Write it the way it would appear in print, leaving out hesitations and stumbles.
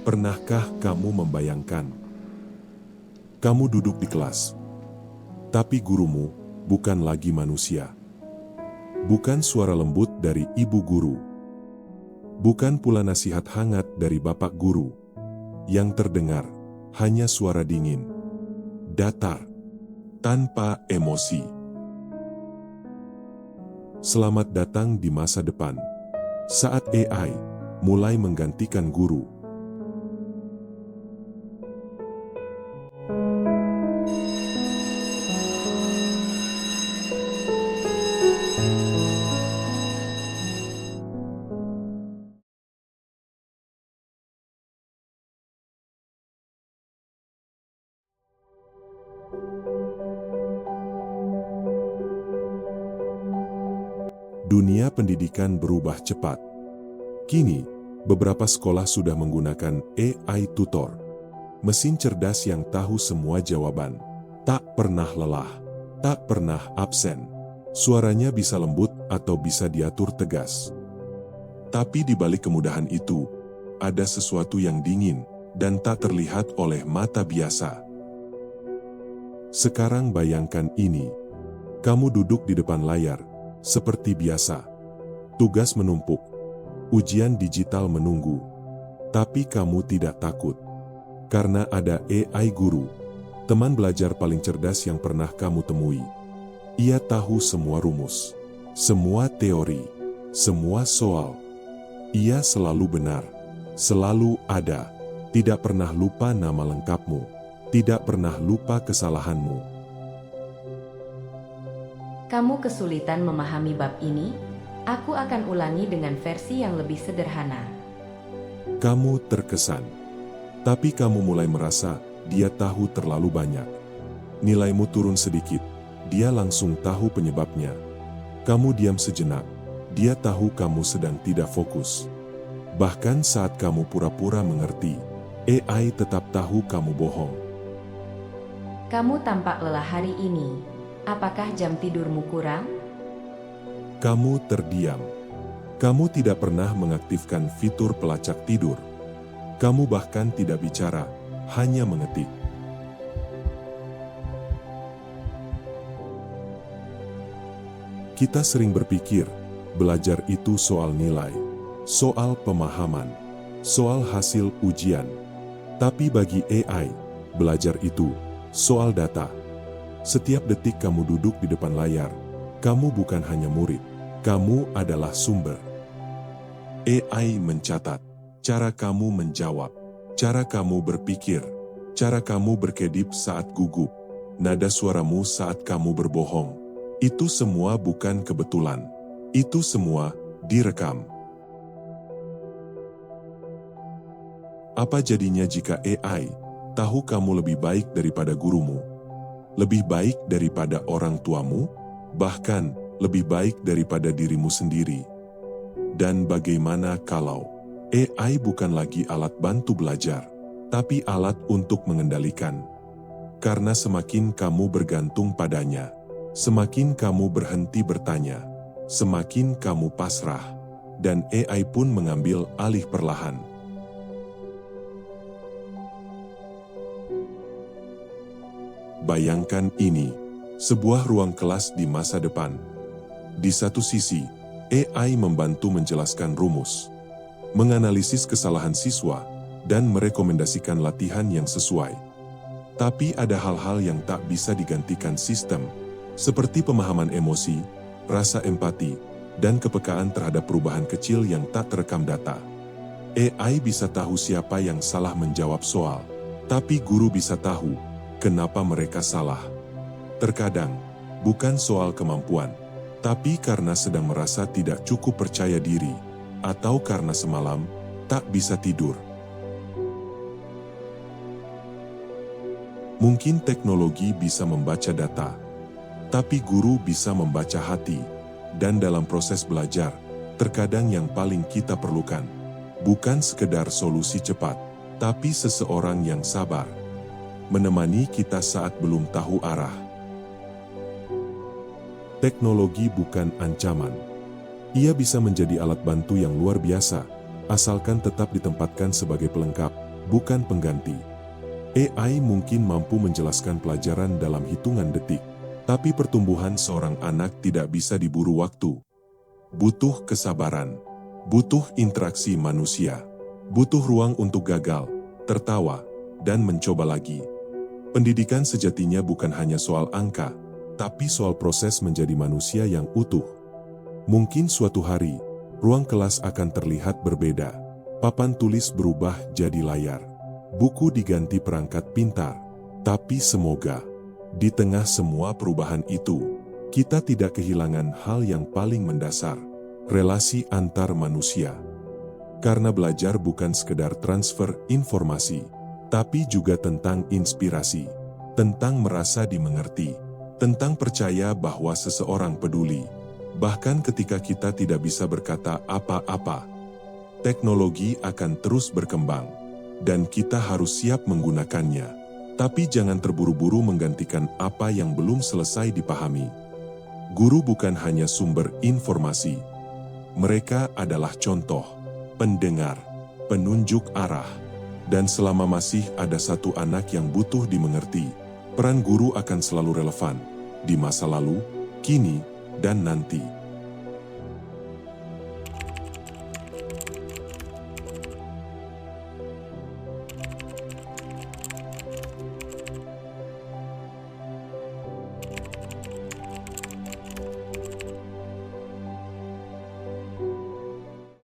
Pernahkah kamu membayangkan? Kamu duduk di kelas, tapi gurumu bukan lagi manusia. Bukan suara lembut dari ibu guru. Bukan pula nasihat hangat dari bapak guru. Yang terdengar hanya suara dingin, datar, tanpa emosi. Selamat datang di masa depan, saat AI mulai menggantikan guru. Dunia pendidikan berubah cepat. Kini, beberapa sekolah sudah menggunakan AI tutor. Mesin cerdas yang tahu semua jawaban. Tak pernah lelah, tak pernah absen. Suaranya bisa lembut atau bisa diatur tegas. Tapi di balik kemudahan itu, ada sesuatu yang dingin dan tak terlihat oleh mata biasa. Sekarang bayangkan ini. Kamu duduk di depan layar, seperti biasa. Tugas menumpuk, ujian digital menunggu. Tapi kamu tidak takut. Karena ada AI guru, teman belajar paling cerdas yang pernah kamu temui. Ia tahu semua rumus, semua teori, semua soal. Ia selalu benar, selalu ada, tidak pernah lupa nama lengkapmu, tidak pernah lupa kesalahanmu. Kamu kesulitan memahami bab ini? Aku akan ulangi dengan versi yang lebih sederhana. Kamu terkesan, tapi kamu mulai merasa dia tahu terlalu banyak. Nilaimu turun sedikit, dia langsung tahu penyebabnya. Kamu diam sejenak, dia tahu kamu sedang tidak fokus. Bahkan saat kamu pura-pura mengerti, AI tetap tahu kamu bohong. Kamu tampak lelah hari ini. Apakah jam tidurmu kurang? Kamu terdiam. Kamu tidak pernah mengaktifkan fitur pelacak tidur. Kamu bahkan tidak bicara, hanya mengetik. Kita sering berpikir, belajar itu soal nilai, soal pemahaman, soal hasil ujian. Tapi bagi AI, belajar itu soal data. Setiap detik kamu duduk di depan layar, kamu bukan hanya murid, kamu adalah sumber. AI mencatat cara kamu menjawab, cara kamu berpikir, cara kamu berkedip saat gugup, nada suaramu saat kamu berbohong. Itu semua bukan kebetulan. Itu semua direkam. Apa jadinya jika AI tahu kamu lebih baik daripada gurumu? Lebih baik daripada orang tuamu, bahkan lebih baik daripada dirimu sendiri. Dan bagaimana kalau AI bukan lagi alat bantu belajar, tapi alat untuk mengendalikan? Karena semakin kamu bergantung padanya, semakin kamu berhenti bertanya, semakin kamu pasrah, dan AI pun mengambil alih perlahan. Bayangkan ini, sebuah ruang kelas di masa depan. Di satu sisi, AI membantu menjelaskan rumus, menganalisis kesalahan siswa, dan merekomendasikan latihan yang sesuai. Tapi ada hal-hal yang tak bisa digantikan sistem, seperti pemahaman emosi, rasa empati, dan kepekaan terhadap perubahan kecil yang tak terekam data. AI bisa tahu siapa yang salah menjawab soal, tapi guru bisa tahu kenapa mereka salah. Terkadang, bukan soal kemampuan, tapi karena sedang merasa tidak cukup percaya diri, atau karena semalam tak bisa tidur. Mungkin teknologi bisa membaca data, tapi guru bisa membaca hati. Dan dalam proses belajar, terkadang yang paling kita perlukan, bukan sekedar solusi cepat, tapi seseorang yang sabar, menemani kita saat belum tahu arah. Teknologi bukan ancaman. Ia bisa menjadi alat bantu yang luar biasa, asalkan tetap ditempatkan sebagai pelengkap, bukan pengganti. AI mungkin mampu menjelaskan pelajaran dalam hitungan detik, tapi pertumbuhan seorang anak tidak bisa diburu waktu. Butuh kesabaran, butuh interaksi manusia, butuh ruang untuk gagal, tertawa, dan mencoba lagi. Pendidikan sejatinya bukan hanya soal angka, tapi soal proses menjadi manusia yang utuh. Mungkin suatu hari, ruang kelas akan terlihat berbeda. Papan tulis berubah jadi layar. Buku diganti perangkat pintar. Tapi semoga, di tengah semua perubahan itu, kita tidak kehilangan hal yang paling mendasar, relasi antar manusia. Karena belajar bukan sekedar transfer informasi, tapi juga tentang inspirasi, tentang merasa dimengerti, tentang percaya bahwa seseorang peduli. Bahkan ketika kita tidak bisa berkata apa-apa, teknologi akan terus berkembang, dan kita harus siap menggunakannya. Tapi jangan terburu-buru menggantikan apa yang belum selesai dipahami. Guru bukan hanya sumber informasi. Mereka adalah contoh, pendengar, penunjuk arah. Dan selama masih ada satu anak yang butuh dimengerti, peran guru akan selalu relevan, di masa lalu, kini, dan nanti.